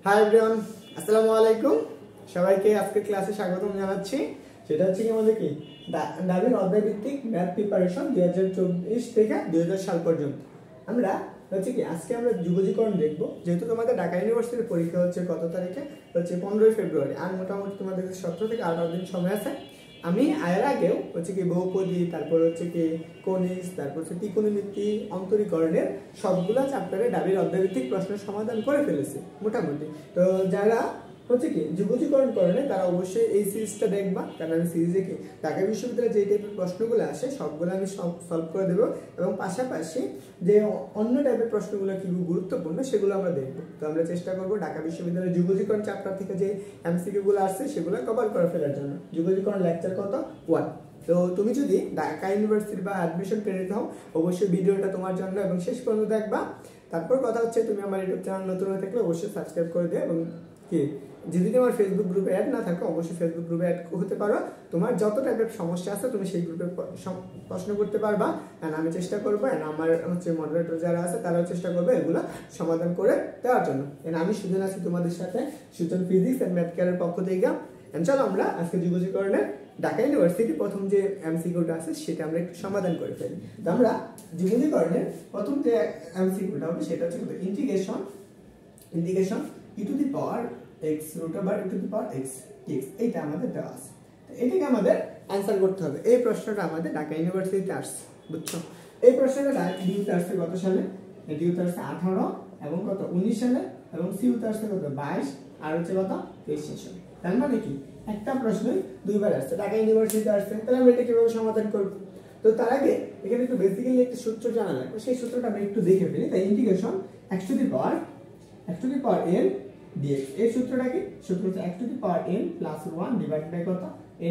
Hi everyone, আসসালামু আলাইকুম। সবাইকে আজকে ক্লাসে স্বাগতম জানাচ্ছি। সেটা হচ্ছে কি আমাদের কি দাবির অধ্যায় ভিত্তিক ম্যাথ প্রিপারেশন 2024 থেকে 2000 সাল পর্যন্ত। আমরা হচ্ছে কি আজকে আমরা যুগজীকরণ দেখব। যেহেতু তোমাদের ঢাকা ইউনিভার্সিটির পরীক্ষা হচ্ছে কত তারিখে, হচ্ছে 15 ফেব্রুয়ারি, আর মোটামুটি তোমাদের 17 থেকে 18 দিন সময় আছে। আমি এর আগেও হচ্ছে কি বহুপদী, তারপর হচ্ছে কি কনিস, তারপর হচ্ছে ত্রিকোণমিতি, অন্তরীকরণের সবগুলা চ্যাপ্টারে দাবির অধ্যায়ভিত্তিক প্রশ্নের সমাধান করে ফেলেছি মোটামুটি। তো যারা হচ্ছে কি যুগজীকরণ করণে তারা অবশ্যই এই সিরিজটা দেখবা, কারণ আমি সিরিজে কি ঢাকা বিশ্ববিদ্যালয়ে যে টাইপের প্রশ্নগুলো আসে সবগুলো আমি সলভ করে দেবো, এবং পাশাপাশি যে অন্য টাইপের প্রশ্নগুলো কি গুরুত্বপূর্ণ সেগুলো আমরা দেখবো। তো আমরা চেষ্টা করবো ঢাকা বিশ্ববিদ্যালয়ের যুগজীকরণ চ্যাপ্টার থেকে যে এমসিকিউ গুলো আসছে সেগুলো কভার করে ফেলার জন্য। যুগজীকরণ লেকচার কত 1। তো তুমি যদি ঢাকা ইউনিভার্সিটি বা অ্যাডমিশন পেয়ে হও অবশ্যই ভিডিওটা তোমার জন্য, এবং শেষ পর্যন্ত দেখবা। তারপর কথা হচ্ছে তুমি আমার ইউটিউব চ্যানেল নতুন হয়ে থাকলে অবশ্যই সাবস্ক্রাইব করে দিও, এবং কি যদি তোমার ফেসবুক গ্রুপে অ্যাড না থাকো অবশ্যই ফেসবুক গ্রুপে অ্যাড হতে পারো। তোমার যত টাইপের সমস্যা আছে তুমি সেই গ্রুপে প্রশ্ন করতে পারবা, এন্ড আমি চেষ্টা করবো, এন্ড আমার হচ্ছে মডারেটর যারা আছে তারাও চেষ্টা করবে এগুলো সমাধান করে দেওয়ার জন্য। এন্ড আমি সুজন আছি তোমাদের সাথে, সুজন ফিজিক্স এন্ড ম্যাথ কেয়ারের পক্ষ থেকে। এন্ড চলো আমরা আজকে যুগজীকরণের ঢাকা ইউনিভার্সিটি প্রথম যে এমসিকিউটা আছে সেটা আমরা একটু সমাধান করে ফেলি। তো আমরা যুগজীকরণের প্রথম যে এমসিকিউটা হবে সেটা হচ্ছে integration E to the power x root over e to the power x dx, এইটা আমাদের দেওয়া আছে। তো এটাকে আমাদের অ্যানসার করতে হবে। এই প্রশ্নটা আমাদের ঢাকা ইউনিভার্সিটিতে আসছে, বুঝছো? এই প্রশ্নটা ডিউতে আসছে কত সালে? ডিউতে আসছে 18 এবং কত 19 সালে, এবং সিউতে আসছে কত 22 আর হচ্ছে কত 23 সালে। তার মানে কি একটা প্রশ্নই দুইবার আসছে, ঢাকা ইউনিভার্সিটিতে আসছে। তাহলে আমরা এটা কিভাবে সমাধান করব? তো তার আগে এখানে একটু বেসিক্যালি একটা সূত্র জানা লাগবে, সেই সূত্রটা আমরা একটু দেখে ফেলি। তাই integration x to the power n dx, এই সূত্রটা কি? সূত্র হচ্ছে x to the power n plus 1 divided by কত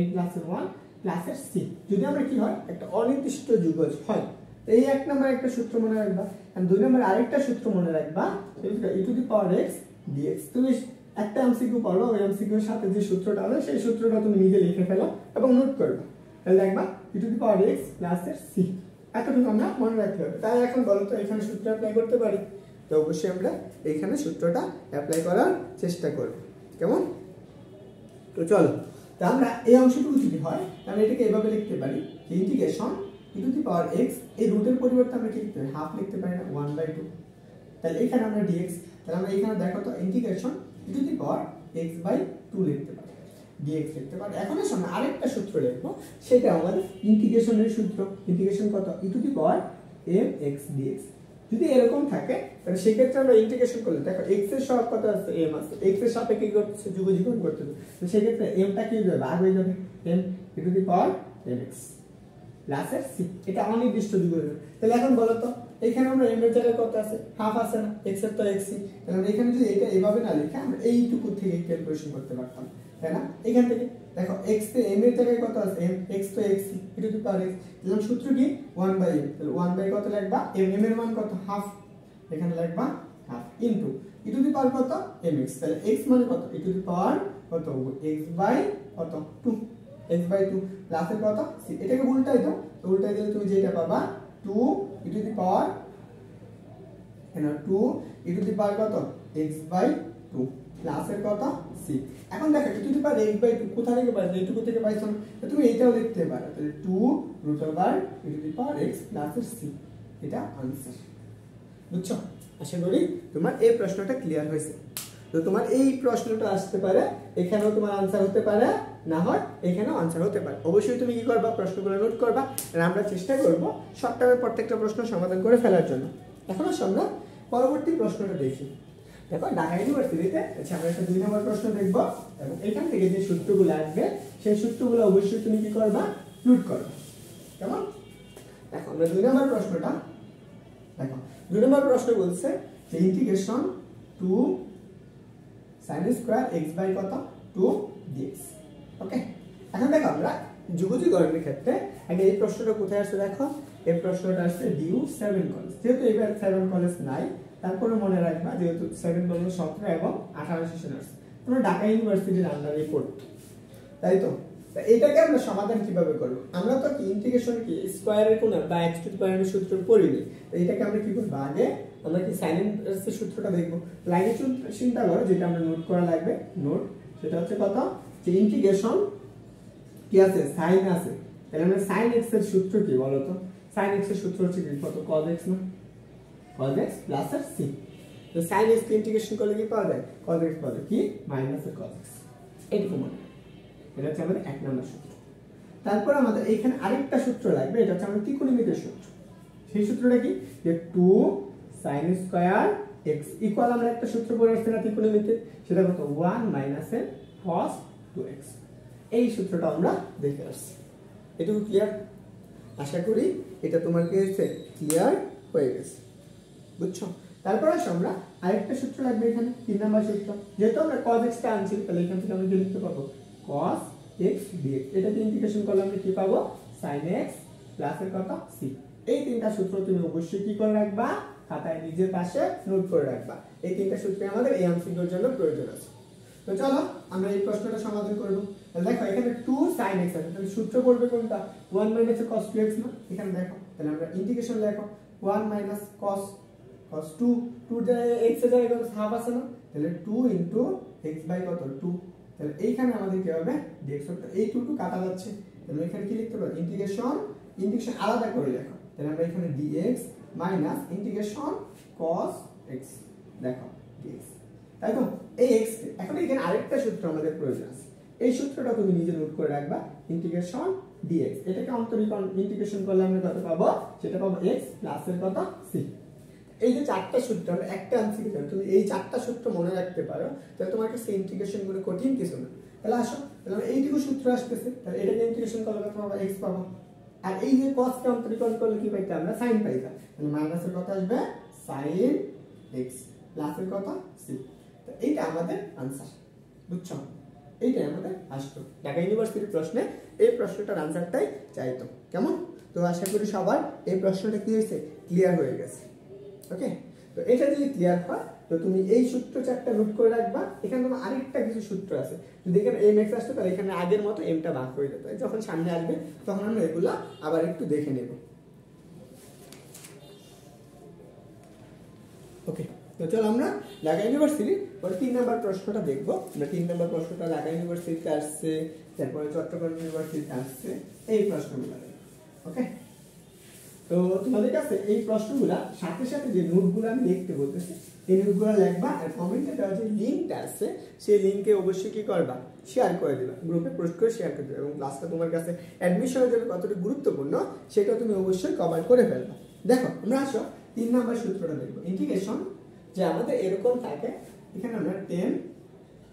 n plus 1 plus এর c। যদি আমরা কি হয় একটা অনির্দিষ্ট যুগজ হয়, তো এই এক নম্বর একটা সূত্র মনে রাখবা, আর দুই নম্বর আরেকটা সূত্র মনে রাখবা, সেটা e to the power x dx। তুমি একটা এমসিকিউ পড়ো, ওই এমসিকিউ এর সাথে যে সূত্রটা আছে সেই সূত্রটা তুমি নিজে লিখে ফেলো এবং নোট করবে। তাহলে দেখবা e to the power x plus এর c, এতটুকু আমরা মনে রাখতে হবে। তাই এখন বলো তো এখানে সূত্র অ্যাপ্লাই করতে পারি? তো অবশ্যই আমরা এখানে সূত্রটা অ্যাপ্লাই করার চেষ্টা করব, কেমন? তো চলো, তো আমরা এই অংশটুকু যদি হয় তাহলে এটাকে এভাবে লিখতে পারি যে integration E to the power x, এই রুটের পরিবর্তে আমরা কি লিখতে পারি? হাফ লিখতে পারি না, 1/2। তাহলে এখানে আমরা dx, তাহলে আমরা এখানে দেখো তো integration E to the power x/2 লিখতে পারি, dx লিখতে পারি। এখন শোনো আরেকটা সূত্র লিখবো, সেটা আমাদের ইন্টিগ্রেশনের সূত্র। ইন্টিগ্রেশন কত? E to the power mx dx। যদি এরকম থাকে তাহলে সেক্ষেত্রে আমরা ইন্টিগ্রেশন করলে দেখো x এর সহগ কত আছে? m আছে। x এর সাপেক্ষে কি করতেছে? যুগজীকরণ করতেছে। তো সেক্ষেত্রে m টা কি হয়ে যাবে? ভাগ হয়ে যাবে m e to the power mx plus এর c। এটা অনির্দিষ্ট যুগজীকরণ। তাহলে এখন বলো তো এখানে আমরা m এর জায়গায় কত আছে? হাফ আছে না? x এর তো xc। তাহলে আমরা এখানে যদি এটা এভাবে না লিখে আমরা এইটুকু থেকে ক্যালকুলেশন করতে পারতাম, তাই না? এখান থেকে দেখো x তে m এর জায়গায় কত আছে? m, x তো xc e to the power x। তাহলে সূত্র কি 1/m। তাহলে 1/, কত লিখবা? m এর মান কত? হাফ, এখানে লিখবা half into e to the power কত? mx। তাহলে x মানে কত? e to the power কত? x/কত 2, x/2 প্লাস এর কত c। এটাকে উল্টাই দাও, তো উল্টাই দিলে তুমি যেটা পাবা 2 e to the power 2 e to the power কত? x/2 প্লাস এর কত c। এখন দেখো e to the power x/2 কোথা থেকে পাইছো? এইটুকু থেকে পাইছো না? তো তুমি এটাও লিখতে পারো, তাহলে 2 √e to the power x plus এর c। এটা आंसर, বুঝছো? আশা করি তোমার এই প্রশ্নটা ক্লিয়ার হয়েছে। তো তোমার এই প্রশ্নটা আসতে পারে, এখানেও তোমার आंसर হতে পারে, না হয় এখানেও आंसर হতে পারে। অবশ্যই তুমি কি করবা? প্রশ্নগুলো নোট করবা, আর আমরা চেষ্টা করব শর্ট টাইমে প্রত্যেকটা প্রশ্ন সমাধান করে ফেলার জন্য। এখন আমরা পরবর্তী প্রশ্নটা দেখি। দেখো ঢাকা ইউনিভার্সিটিতে আচ্ছা আমরা একটা 2 নম্বর প্রশ্ন দেখব, এবং এখান থেকে যে সূত্রগুলো আসবে সেই সূত্রগুলো অবশ্যই তুমি কি করবা? নোট করবা, কেমন? দেখো আমরা 2 নম্বর প্রশ্নটা দেখো। 2 নম্বর প্রশ্ন বলছে যে integration 2 sin square x by কত 2 dx। ওকে, এখন দেখো আমরা যুগজীকরণের ক্ষেত্রে আগে এই প্রশ্নটা কোথায় আসছে? দেখো এই প্রশ্নটা আসছে ডিউ 7 কলেজ। যেহেতু এবার 7 কলেজ নাই, তারপরে মনে রাখবা যেহেতু 7 কলেজ 17 এবং 18 সেশন আসছে, তোমরা ঢাকা ইউনিভার্সিটির আন্ডারে পড়তো, তাই তো? এটাকে আমরা সমাধান কিভাবে করব? আমরা তো কি ইন্টিগ্রেশন কি স্কয়ারের কোণ বা x টু দি পাওয়ার এর সূত্র পড়িনি। তো এটাকে আমরা কি করব? আগে আমরা কি সাইন ইনভার্সের সূত্রটা দেখবো। লাইনে চিন্তা করো, যেটা আমরা নোট করা লাগবে, নোট সেটা হচ্ছে কত, যে ইন্টিগ্রেশন কি আছে, সাইন আছে, তাহলে আমরা সাইন এক্স এর সূত্র কি বলো তো? সাইন এক্স এর সূত্র হচ্ছে কি, কত, cos x না, cos x প্লাস আর c। তো সাইন এক্স কে ইন্টিগ্রেশন করলে কি পাওয়া যায়, cos x পাওয়া যায়, কি মাইনাস এর cos x। এইটুকু মনে রাখো, এটা হচ্ছে আমাদের 1 নম্বর সূত্র। তারপর আমাদের এখানে আরেকটা সূত্র লাগবে, এটা হচ্ছে আমাদের ত্রিকোণমিতির সূত্র। সেই সূত্রটা কি, যে 2 sin স্কয়ার x ইকুয়াল, আমরা একটা সূত্র পড়ে আসছি না ত্রিকোণমিতির, সেটা কত, 1 মাইনাস এর cos 2x। এই সূত্রটা আমরা দেখে আসছি। এটুকু ক্লিয়ার? আশা করি এটা তোমার কাছে ক্লিয়ার হয়ে গেছে, বুঝছো? তারপর আসো আমরা আরেকটা সূত্র লাগবে এখানে, 3 নাম্বার সূত্র। যেহেতু আমরা cos x টা আনছি, তাহলে এখান থেকে আমরা কি লিখতে পাবো, cos x dx। এটাকে ইন্টিগ্রেশন করলে আমরা কি পাবো, sin x প্লাস এর কত, c। এই তিনটা সূত্র তুমি অবশ্যই কি করে রাখবা, খাতায় নিজের পাশে নোট করে রাখবা। এই তিনটা সূত্র আমাদের এই এমসিকিউর জন্য প্রয়োজন আছে। তো চলো আমরা এই প্রশ্নটা সমাধান করব। দেখো এখানে 2 sin x আছে, তাহলে সূত্র পড়বে কোনটা, 1 মাইনাস cos 2x না। এখানে দেখো, তাহলে আমরা ইন্টিগ্রেশন লেখো 1 মাইনাস cos 2 জায়গায় x এর জায়গায় কত, হাফ আছে না, তাহলে 2 ইনটু x বাই কত, 2। তাহলে এইখানে আমাদের কি হবে, dx হবে, এই 2 কাটা যাচ্ছে, তাহলে এখানে কি লিখতে পারো, ইন্টিগ্রেশন আলাদা করে লেখো। তাহলে আমরা এখানে dx minus integration cos x, দেখো dx, তাই তো? এই x এখন এখানে আরেকটা সূত্র আমাদের প্রয়োজন আছে, এই সূত্রটা তুমি নিজে নোট করে রাখবা, ইন্টিগ্রেশন dx। এটাকে অন্তরীকরণ ইন্টিগ্রেশন করলে আমরা কত পাবো, সেটা পাবো x প্লাস এর কত, c। এই যে চারটা সূত্র, আমরা একটা আনছি, তুমি এই চারটা সূত্র মনে রাখতে পারো, তাহলে তোমার কাছে ইন্টিগ্রেশন গুলো কঠিন কিছু না। তাহলে আসো, তাহলে এইটুকু সূত্র আসতেছে, তাহলে এটাকে ইন্টিগ্রেশন করলে কত পাবো, x পাবো। আর এই যে cos কে অন্তরীকরণ করলে কি পাইতে, আমরা sin পাইতাম, তাহলে মাইনাস এর কত আসবে, sin x প্লাস এর কত, c। তো এইটা আমাদের आंसर, বুঝছো? এইটাই আমাদের আসতো ঢাকা ইউনিভার্সিটির প্রশ্নে, এই প্রশ্নটার आंसरটাই চাইতো। কেমন? তো আশা করি সবার এই প্রশ্নটা কি হয়েছে, ক্লিয়ার হয়ে গেছে। ওকে, তো এটা যদি ক্লিয়ার হয়, তো তুমি এই সূত্র চারটা নোট করে রাখবা। এখানে তোমার আরেকটা কিছু সূত্র আছে, যদি এখানে mx আসতো, তাহলে এখানে আগের মতো mটা ভাগ হয়ে যেত, যখন সামনে আসবে তখন আমরা এগুলা আবার একটু দেখে নেব। ওকে, তো চলো আমরা ঢাকা ইউনিভার্সিটির 3 নাম্বার প্রশ্নটা দেখবো। আমরা 3 নাম্বার প্রশ্নটা ঢাকা ইউনিভার্সিটিতে আসছে, তারপরে চট্টগ্রাম ইউনিভার্সিটিতে আসছে, এই প্রশ্নগুলো। ওকে, তো তোমাদের কাছে এই প্রশ্নগুলা সাথে সাথে যে নোটগুলো আমি লিখতে বলতেছি, এই নোটগুলো লিখবা, আর কমেন্টে দেওয়া যে লিংকটা আছে, সেই লিংকে অবশ্যই কি করবা, শেয়ার করে দিবা, গ্রুপে পোস্ট করে শেয়ার করে দিবা, এবং ক্লাসটা তোমার কাছে অ্যাডমিশনের জন্য কতটা গুরুত্বপূর্ণ সেটা তুমি অবশ্যই কভার করে ফেলবা। দেখো আমরা আসো 3 নাম্বার সূত্রটা দেখবো, ইন্টিগ্রেশন। যে আমাদের এরকম থাকে, এখানে আমরা 10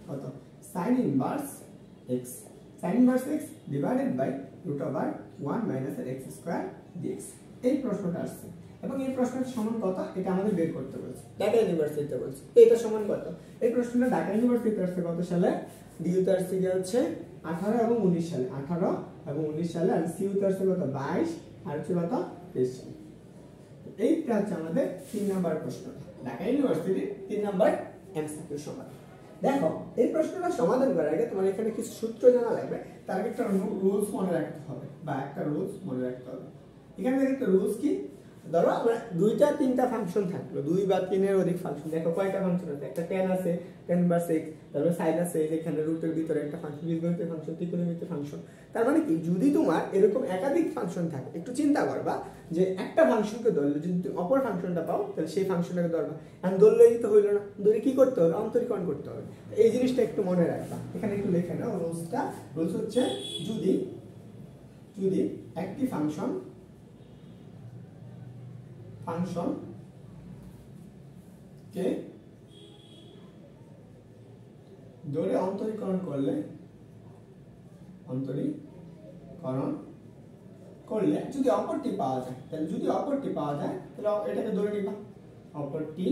কত, sin inverse x, sin inverse x divided by √1 minus x square dx। এই প্রশ্নটা আসছে, এবং এই প্রশ্নের সমান কত, এটা আমাদের বের করতে বলছে, ঢাকা ইউনিভার্সিটিতে বলছে। এটা সমান কত, এই প্রশ্নটা ঢাকা ইউনিভার্সিটিতে আসছে কত সালে, ডিইউতে আসছে কি হচ্ছে 18 এবং 19 সালে, 18 এবং 19 সালে। আর সিইউতে আসছে কত, 22, আর হচ্ছে কত, 23 সালে। এইটা হচ্ছে আমাদের 3 নাম্বার প্রশ্ন, ঢাকা ইউনিভার্সিটির 3 নাম্বার এমসিকিউ সমাধান। দেখো এই প্রশ্নটা সমাধান করার আগে তোমার এখানে কিছু সূত্র জানা লাগবে, তার একটা রুলস মনে রাখতে হবে, বা একটা রুলস মনে রাখতে হবে। এখানে একটা রুলস কি, ধরো আমরা 2টা 3টা ফাংশন থাকলো, 2 বা 3 এর অধিক ফাংশন। দেখো কয়টা ফাংশন আছে, একটা tan আছে, tan ইনভার্স x, তারপরে sin আছে, এখানে রুটের ভিতরে একটা ফাংশন, বীজগণিতের ফাংশন, ত্রিকোণমিতির ফাংশন। তার মানে কি, যদি তোমার এরকম একাধিক ফাংশন থাকে, একটু চিন্তা করবা যে একটা ফাংশনকে ধরলে যদি তুমি অপর ফাংশনটা পাও, তাহলে সেই ফাংশনটাকে ধরবা। এখন ধরলেই তো হইলো না, ধরে কি করতে হবে, অন্তরীকরণ করতে হবে। এই জিনিসটা একটু মনে রাখবা, এখানে একটু লিখে নাও রুলসটা। রুলস হচ্ছে, যদি একটি ফাংশন কে ধরে অন্তরীকরণ করলে যদি অপরটি পাওয়া যায়, তাহলে যদি অপরটি পাওয়া যায়, তাহলে এটাকে ধরে নিবা, অপরটি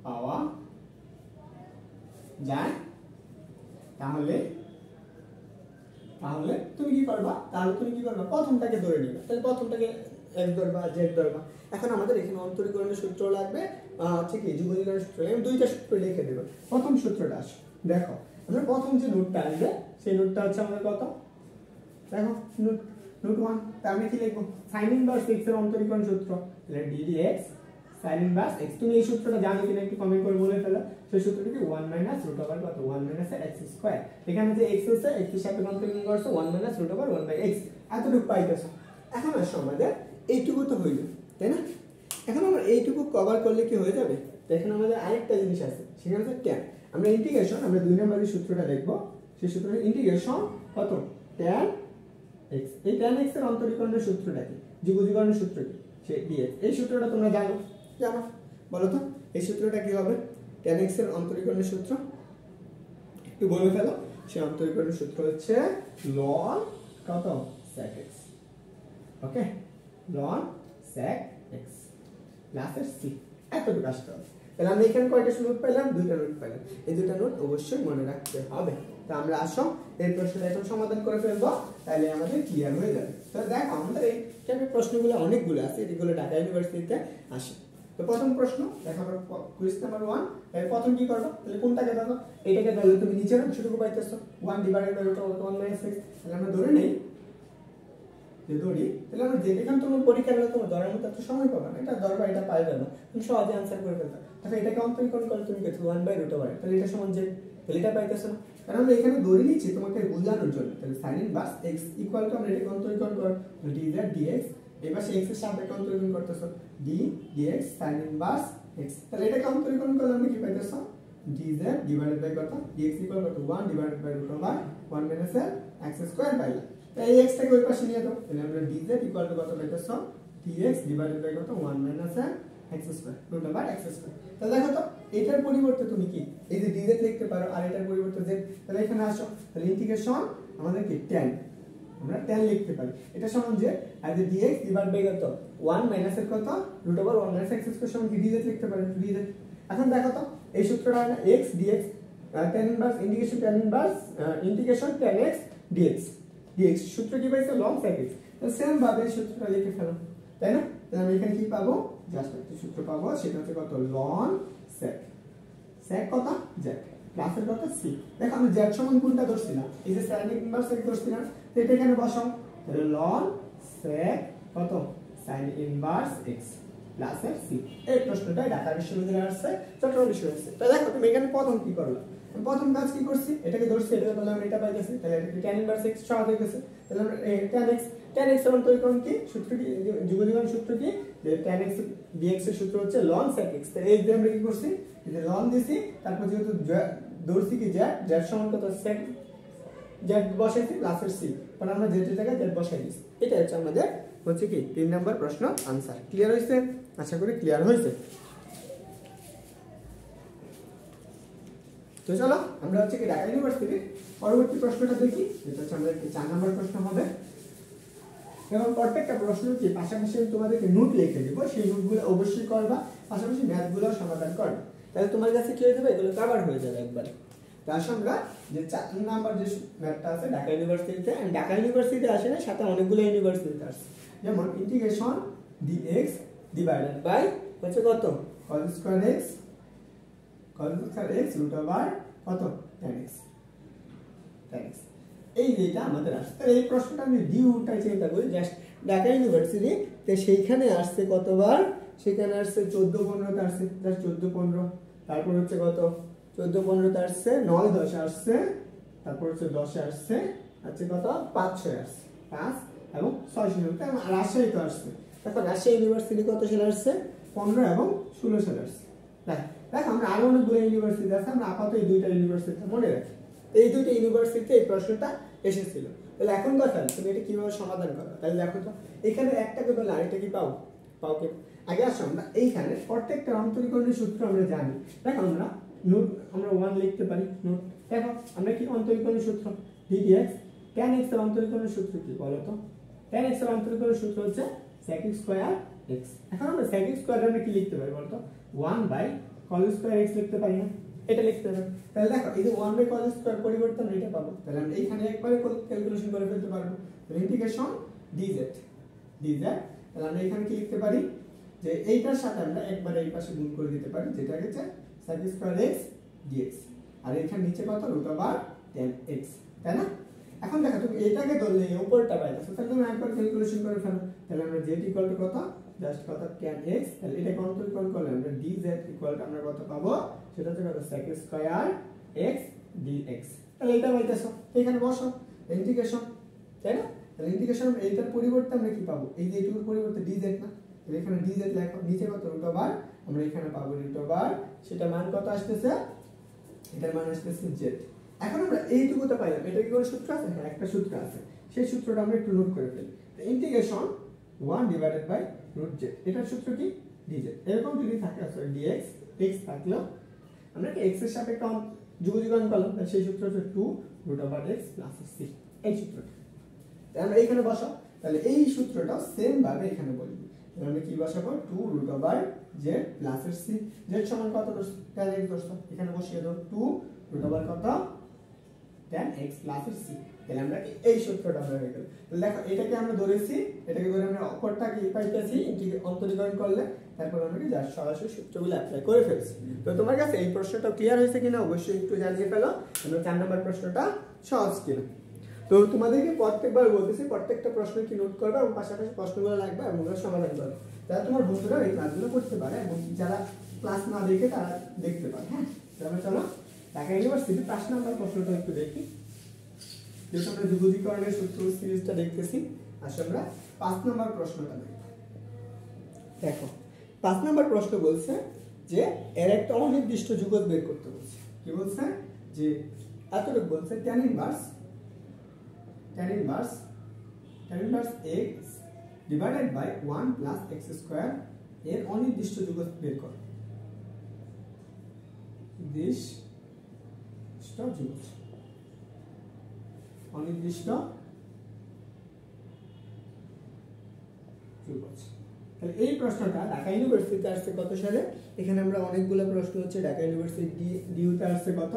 পাওয়া যায়, তাহলে তুমি কি করবা, প্রথমটাকে ধরে নিবা। তাহলে প্রথমটাকে x ধরবা, z ধরবা। এখন আমাদের এখানে অন্তরীকরণের সূত্র লাগবে, ঠিক আছে, যুগলীকরণের সূত্র, আমি 2টা সূত্র লিখে দেব। প্রথম সূত্রটা আসো, দেখো আমরা প্রথম যে নোটটা আসবে, সেই নোটটা হচ্ছে আমাদের কত, দেখো নোট 1, তার মানে কি লিখবো, sin ইনভার্স x এর অন্তরীকরণ সূত্র, তাহলে ddx sin ইনভার্স x। তুমি এই সূত্রটা জানো কিনা একটু কমেন্ট করে বলে ফেলো। সেই সূত্রটা কি 1 মাইনাস রুট ওভার কত 1 মাইনাস x স্কয়ার। এখানে যে x আছে x এর সাথে কমপ্লিমেন্ট করছো 1 minus root over 1 by x, এতটুকু পাইতেছো। এখন আসো আমাদের এইটুকু তো হইল, তাই না? এখন আমরা এইটুকু কভার করলে কি হয়ে যাবে? এখন আমাদের আরেকটা জিনিস আছে, সেটা হচ্ছে tan। আমরা ইন্টিগ্রেশন, আমরা 2 নম্বরের সূত্রটা দেখব। সেই সূত্রটা ইন্টিগ্রেশন কত tan x। এই tan x এর অন্তরীকরণের সূত্রটা কি? যুগলীকরণের সূত্র কি? সে dx। এই সূত্রটা তোমরা জানো? জানো, বলো তো এই সূত্রটা কি হবে? tan x এর অন্তরীকরণের সূত্র একটু বলে ফেলো। সেই অন্তরীকরণের সূত্র হচ্ছে ln কত sec x। ওকে, ln sec x plus c, এতটুকু আসতে হবে। তাহলে আমরা এখানে কয়টা নোট পেলাম? দুইটা নোট পেলাম। এই দুইটা নোট অবশ্যই মনে রাখতে হবে। তো আমরা আসো এই প্রশ্নটা এখন সমাধান করে ফেলবো, তাহলে আমাদের ক্লিয়ার হয়ে যাবে। তাহলে দেখো আমাদের এই টাইপের প্রশ্নগুলো অনেকগুলো আছে, এগুলো ঢাকা ইউনিভার্সিটিতে আসে। তো প্রথম প্রশ্ন দেখো, আমরা কুইজ নাম্বার 1 এর প্রথম কি করব? তাহলে কোনটাকে দেখো, এটাকে ধরলে তুমি নিচের অংশটুকু পাইতেছো 1 ডিভাইডেড বাই √1 - x। তাহলে আমরা ধরে নেই যে ধরি, তাহলে আমরা যেখানে তোমার পরীক্ষা হলে তোমার ধরার মতো এত সময় পাবে না, এটা ধরবা এটা পাইবে না, তুমি সহজে आंसर করে ফেলতে। তাহলে এটাকে অন্তরীকরণ করলে তুমি পেছো 1/√1, তাহলে এটা সমান যে, তাহলে এটা পাইতেছো না। কারণ আমরা এখানে ধরে নিচ্ছি তোমাকে বোঝানোর জন্য। তাহলে sin inverse x equal to আমরা এটাকে অন্তরীকরণ করব dz dx, এবার সে x এর সাপেক্ষে অন্তরীকরণ করতেছো d dx sin inverse x। তাহলে এটাকে অন্তরীকরণ করলে আমরা কি পাইতেছো? dz ডিভাইডেড বাই কত dx equal to 1 divided by √1 minus x square পাইলাম। তাই এই x টাকে ওই পাশে নিয়ে দাও, তাহলে আমরা dz ইকুয়াল টু কত পাইতেছো? dx ডিভাইডেড বাই কত 1 minus x square √x square. তাহলে দেখো তো এটার পরিবর্তে তুমি কি এই যে dz লিখতে পারো, আর এটার পরিবর্তে z। তাহলে এখানে আসো, তাহলে ইন্টিগ্রেশন আমাদের কি tan, আমরা tan লিখতে পারি। এটা সমান যে আর যে dx ডিভাইড বাই কত 1 মাইনাস এর কত √1 মাইনাস x স্কয়ার সমান কি dz লিখতে পারি, dz। এখন দেখো তো এই সূত্রটা হয় না x dx tan inverse integration tan inverse integration tan x dx dx সূত্র কি পাইছো? ln sec x। তো সেম ভাবে সূত্রটা লিখে ফেলো, তাই না? তাহলে আমি এখানে কি পাবো? জাস্ট একটা সূত্র পাবো, সেটা হচ্ছে কত ln sec sec কত z প্লাস এর কত c। দেখো আমি z সমান কোনটা ধরছিলাম? এই যে sin ইনভার্স x ধরছিলাম, তো এটা এখানে বসাও। তাহলে ln sec কত sin ইনভার্স x প্লাস এর c। এই প্রশ্নটা ঢাকা বিশ্ববিদ্যালয়ে আসছে, চট্টগ্রাম বিশ্ববিদ্যালয়ে। তো দেখো তুমি এখানে প্রথম কি করলা? প্রথম কাজ কি করছি? এটাকে ধরছি, এটাকে বললাম এটা পাইতেছি, তাহলে এটা tan ইনভার্স x সহজ হয়ে গেছে। তাহলে আমরা tan x এর অন্তরীকরণ কি? সূত্র কি? যুগলীকরণ সূত্র কি? যে tan x dx এর সূত্র হচ্ছে ln sec x। তাহলে এই যে আমরা কি করছি? এই যে ln দিছি, তারপর যেহেতু ধরছি কি z সমান কত sec z বসাইছি প্লাস এর c, কারণ আমরা z এর জায়গায় z বসাই দিছি। এটা হচ্ছে আমাদের হচ্ছে কি 3 নাম্বার প্রশ্ন आंसर। ক্লিয়ার হইছে? আশা করি ক্লিয়ার হইছে। তো চলো আমরা হচ্ছে কি ঢাকা ইউনিভার্সিটির পরবর্তী প্রশ্নটা দেখি, যেটা হচ্ছে আমাদের 4 নাম্বার প্রশ্ন হবে। এবং প্রত্যেকটা প্রশ্ন কি পাশাপাশি তোমাদেরকে নোট লিখে দেব, সেই নোটগুলো অবশ্যই করবা, পাশাপাশি ম্যাথগুলো সমাধান করবে। তাহলে তোমার কাছে কি হয়ে যাবে? এগুলো কভার হয়ে যাবে একবার। তো আসলে আমরা যে 4 নাম্বার যে ম্যাথটা আছে ঢাকা ইউনিভার্সিটিতে, ঢাকা ইউনিভার্সিটিতে আসে না, সাথে অনেকগুলো ইউনিভার্সিটিতে আসে। যেমন ইন্টিগ্রেশন dx ডিভাইডেড বাই হচ্ছে কত cos স্কয়ার x √ওভার কত tan x এই যেটা আমাদের আসছে। তাহলে এই প্রশ্নটা আমি ডিউটাই চিন্তা করি, জাস্ট ঢাকা ইউনিভার্সিটি তে সেইখানে আসছে কতবার? সেখানে আসছে 14 15 তে আসছে, জাস্ট 14 15। তারপর হচ্ছে কত 14 15 তে আসছে, 9 10 আসছে, তারপর হচ্ছে 10 এ আসছে, আছে কত 5 6 আসছে, 5 এবং 6 সালে রাজশাহী তো আসছে। তারপর রাজশাহী ইউনিভার্সিটি কত সালে আসছে? 15 এবং 16 সালে আসছে। দেখ আমরা আরো অনেকগুলো ইউনিভার্সিটি আছে, আমরা আপাতত এই দুইটা ইউনিভার্সিটি মনে রাখি। এই দুইটা ইউনিভার্সিটিতে এই প্রশ্নটা এসেছিল। তাহলে এখন কথা তুমি এটা কিভাবে সমাধান করবে? তাহলে দেখো তো এখানে একটাকে বলে আরেকটা কি পাও কি? আগে আসো আমরা এইখানে প্রত্যেকটা অন্তরীকরণের সূত্র আমরা জানি। দেখো আমরা নোট আমরা 1 লিখতে পারি নোট। দেখো আমরা কি অন্তরীকরণের সূত্র dx tan x এর অন্তরীকরণের সূত্র কি বলো তো? tan x এর অন্তরীকরণের সূত্র হচ্ছে sec x স্কয়ার x। এখন আমরা sec x স্কয়ার আমরা কি লিখতে পারি বলো তো? 1/cos স্কয়ার x লিখতে পারি না? এটা লিখতে পারি। তাহলে দেখো এই যে 1/cos স্কয়ার পরিবর্তে আমরা এটা পাবো, তাহলে আমরা এইখানে একবারে ক্যালকুলেশন করে ফেলতে পারবো। ইন্টিগ্রেশন dz তাহলে আমরা এখানে কি লিখতে পারি? যে এইটার সাথে আমরা একবারে এই পাশে গুণ করে দিতে পারি, যেটা হচ্ছে sec স্কয়ার x dx, আর এখানে নিচে কত √tan x, তাই না? এখন দেখো তুমি এটাকে ধরলে এই উপরটা পাইছো, তাহলে তুমি একবার ক্যালকুলেশন করে ফেলো। তাহলে আমরা z কত জাস্ট কত tan x, তাহলে এটা অন্তরীকরণ করলে আমরা dz ইকুয়াল আমরা কত পাবো, সেটা হচ্ছে কত sec স্কয়ার x dx। তাহলে এটা পাইতেছো, এখানে বসো ইন্টিগ্রেশন, তাই না? তাহলে ইন্টিগ্রেশন এইটার পরিবর্তে আমরা কি পাবো, এই যে এইটুকুর পরিবর্তে dz না, তাহলে এখানে dz লেখো, নিচে কত রুট ওভার, আমরা এখানে পাবো রুট ওভার, সেটা মান কত আসতেছে, এটার মান আসতেছে z। এখন আমরা এইটুকুতে পাইলাম, এটা কি কোনো সূত্র আছে? হ্যাঁ একটা সূত্র আছে, সেই সূত্রটা আমরা একটু নোট করে ফেলি। Integration 1 divided by root z, এটার সূত্র কি dz। এরকম যদি থাকে সরি dx, x থাকলো আমরা কি x এর সাপেক্ষে যোগজীকরণ করলাম, তাহলে সেই সূত্র হচ্ছে 2 root over x plus c, এই সূত্রটা। তাহলে আমরা এখানে বসাও, তাহলে এই সূত্রটা সেম ভাবে এখানে বলবি, তাহলে আমরা কি বসাবো 2 root over z plus c, z সমান কত tan x দোস্ত, এখানে বসিয়ে দাও 2 রুট ওভার কত tan x প্লাস c। তাহলে আমরা কি এই সূত্রটা আমরা হয়ে গেল। তাহলে দেখো এটাকে আমরা ধরেছি, এটাকে ধরে আমরা অপরটা কি পাইতেছি অন্তরীকরণ করলে, তারপর আমরা কি জাস্ট সরাসরি সূত্রগুলো অ্যাপ্লাই করে ফেলছি। তো তোমার কাছে এই প্রশ্নটা ক্লিয়ার হয়েছে কিনা অবশ্যই একটু জানিয়ে ফেলো, আমরা 4 নম্বর প্রশ্নটা সহজ কিনা। তো তোমাদেরকে প্রত্যেকবার বলতেছি প্রত্যেকটা প্রশ্ন কি নোট করবে এবং পাশাপাশি প্রশ্নগুলো লাগবে এবং ওগুলো সমাধান করবে, যারা তোমার বন্ধুরা এই ক্লাসগুলো করতে পারে এবং যারা ক্লাস না দেখে তারা দেখতে পারে। হ্যাঁ, তাহলে চলো ঢাকা ইউনিভার্সিটি 5 নম্বর প্রশ্নটা একটু দেখি। যেহেতু আমরা দ্বিগুণীকরণের সূত্র সিরিজটা দেখতেছি, আসলে আমরা 5 নম্বর প্রশ্নটা দেখব। দেখো 5 নম্বর প্রশ্ন বলছে যে এর একটা অনির্দিষ্ট যুগল বের করতে বলছে। কি বলছে যে এতটুকু বলছে tan inverse x divided by 1 plus x square এর অনির্দিষ্ট যুগল বের কর। অনির্দিষ্ট যুগল। তাহলে এই প্রশ্নটা ঢাকা ইউনিভার্সিটিতে আসছে কত সালে, এখানে আমরা অনেকগুলো প্রশ্ন হচ্ছে ঢাকা ইউনিভার্সিটি ডিউতে আসছে কত,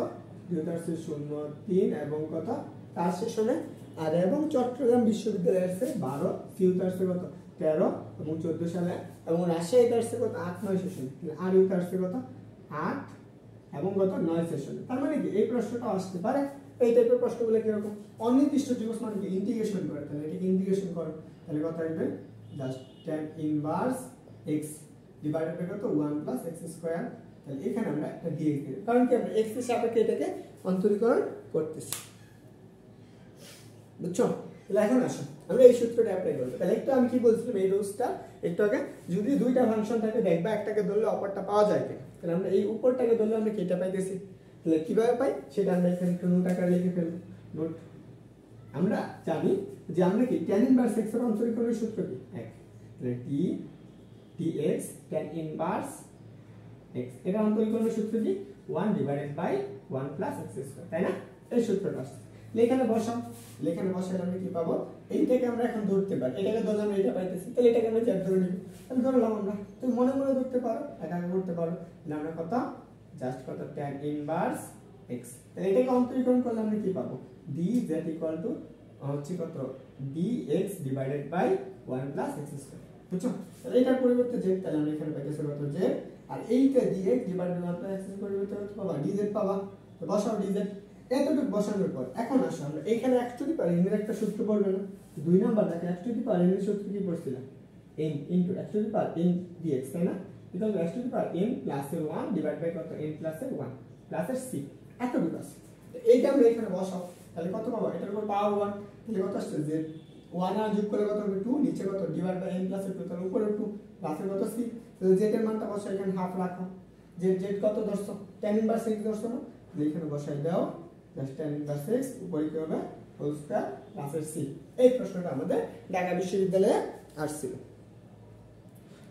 ডিউতে আসছে 03 এবং কত তার সেশনে, আর এবং চট্টগ্রাম বিশ্ববিদ্যালয়ে আসছে 12, সিউতে আসছে কত 13 এবং 14 সালে, এবং রাজশাহীতে আসছে কত 8-9 সেশনে, আর ইউতে আসছে কত 8 এবং কত 9 সেশনে। তার মানে কি এই প্রশ্নটা আসতে পারে। এই টাইপের প্রশ্নগুলো কিরকম, অনির্দিষ্ট যুগল মানে কি ইন্টিগ্রেশন করে, তাহলে এটাকে ইন্টিগ্রেশন করো, তাহলে কত আসবে just tan inverse x divided by কত 1 প্লাস x স্কয়ার। তাহলে এখানে আমরা একটা dx দিই, কারণ কি আমরা x এর সাপেক্ষে এটাকে অন্তরীকরণ করতেছি, বুঝছো? তাহলে এখন আসো আমরা এই সূত্রটা অ্যাপ্লাই করব। তাহলে একটু আমি কি বলছিলাম এই রুলসটা একটু আগে, যদি দুইটা ফাংশন থাকে দেখবা একটাকে ধরলে অপরটা পাওয়া যায় কিনা, তাহলে আমরা এই উপরটাকে ধরলে আমরা কেটা পাইতেছি, তাহলে কিভাবে পাই সেটা আমরা এখানে একটু নোট আকারে লিখে ফেলব। নোট আমরা জানি যে আমরা কি tan ইনভার্স x এর অন্তরীকরণের সূত্র কি 1, তাহলে dx tan ইনভার্স x এর অন্তরীকরণের সূত্র কি 1 divided by 1 plus x square, তাই না? এই সূত্রটা আসছে। এখানে বসাও, এখানে বসালে আমরা কি পাবো, এইটাকে আমরা এখন ধরতে পারি, এটাকে ধরলে আমরা এটা পাইতেছি, তাহলে এটাকে আমরা চ্যাপ ধরে নিব, তাহলে ধরলাম আমরা। তুমি মনে মনে ধরতে পারো, এটাকে করতে পারো, তাহলে আমরা কত জাস্ট কত tan ইনভার্স x, তাহলে এটাকে অন্তরীকরণ করলে আমরা কি পাবো dz ইকুয়াল টু হচ্ছে কত dx divided by 1 plus x square, বুঝছো? তাহলে এটার পরিবর্তে z, তাহলে আমরা এখানে পাইতেছি কত z, আর এইটা dx divided by 1 plus x এর পরিবর্তে কত পাবা dz পাবা। তো বসাও dz, এতটুকু বসানোর পর এখন আসো আমরা এখানে x two the power n এর একটা সূত্র পড়বে না, 2 নাম্বার দেখো x two the power n এর সূত্র কি পড়ছিলাম n into x two the power n dx, তাই না? এটা হলো x two the power n plus এর 1 ডিভাইড বাই কত n প্লাস এর 1 প্লাস এর c, এতটুকু আছে। তো এইটা আমরা এখানে বসাও, তাহলে কত পাবো, এটার উপর পাওয়ার 1, তাহলে কত আসছে z 1 আর যোগ করে কত হবে 2, নিচে কত ডিভাইড বাই n প্লাস এর 2, তাহলে উপরে 2 প্লাস এর কত c, তাহলে z এর মানটা বসাও এখানে হাফ রাখো, z কত ধরছো tan ইনভার্স x ধরছো না, তাহলে এখানে বসাই দাও জাস্ট tan ইনভার্স x উপরে কি হবে হোল স্কয়ার প্লাস এর c। এই প্রশ্নটা আমাদের ঢাকা বিশ্ববিদ্যালয়ে আসছিল।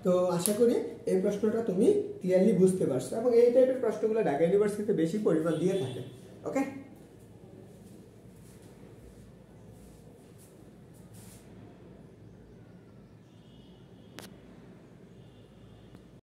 তো আশা করি এই প্রশ্নটা তুমি ক্লিয়ারলি বুঝতে পারছো এবং এই টাইপের প্রশ্নগুলো ঢাকা ইউনিভার্সিটিতে বেশি পরিমাণ দিয়ে থাকে। ওকে।